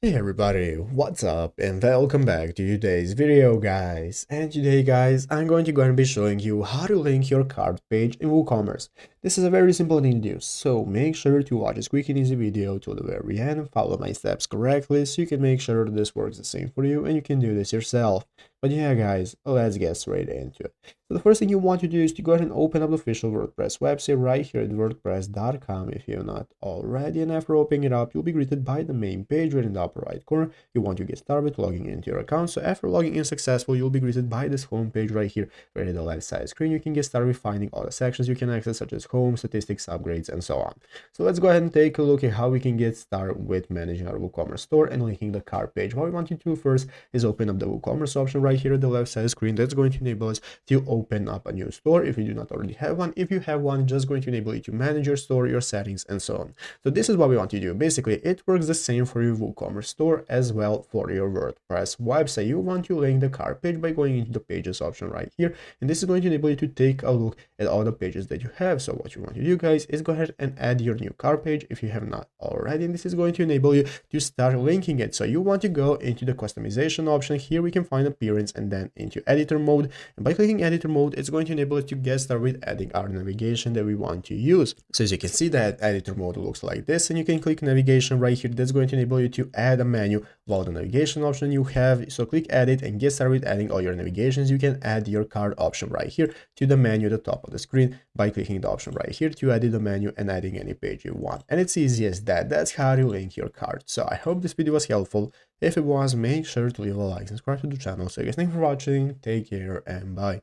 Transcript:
Hey everybody, what's up and welcome back to today's video guys. And today guys, I'm going to go and be showing you how to link your cart page in WooCommerce. This is a very simple thing to do, so make sure to watch this quick and easy video to the very end and follow my steps correctly so you can make sure that this works the same for you and you can do this yourself. But yeah guys, let's get straight into it. So the first thing you want to do is to go ahead and open up the official WordPress website right here at wordpress.com if you're not already, and after opening it up, you'll be greeted by the main page right in the upper right corner. You want to get started with logging into your account. So after logging in successful, you'll be greeted by this home page right here, right at the left side screen. You can get started with finding all the sections you can access, such as home, statistics, upgrades, and so on. So let's go ahead and take a look at how we can get started with managing our WooCommerce store and linking the cart page. What we want to do first is open up the WooCommerce option right here at the left side screen. That's going to enable us to open up a new store if you do not already have one. If you have one, it's just going to enable you to manage your store, your settings, and so on. So this is what we want to do. Basically, it works the same for your WooCommerce store as well for your WordPress website. You want to link the cart page by going into the pages option right here, and this is going to enable you to take a look at all the pages that you have. So what you want to do guys is go ahead and add your new cart page if you have not already, and this is going to enable you to start linking it. So you want to go into the customization option. Here we can find appearance and then into editor mode, and by clicking editor mode, it's going to enable us to get started with adding our navigation that we want to use. So as you can see, that editor mode looks like this, and you can click navigation right here. That's going to enable you to add a menu while the navigation option you have. So click edit and get started with adding all your navigations. You can add your cart option right here to the menu at the top of the screen by clicking the option right here to edit the menu and adding any page you want. And it's easy as that. That's how to link your cart. So I hope this video was helpful. If it was, make sure to leave a like and subscribe to the channel. So guys, thanks for watching, take care, and bye.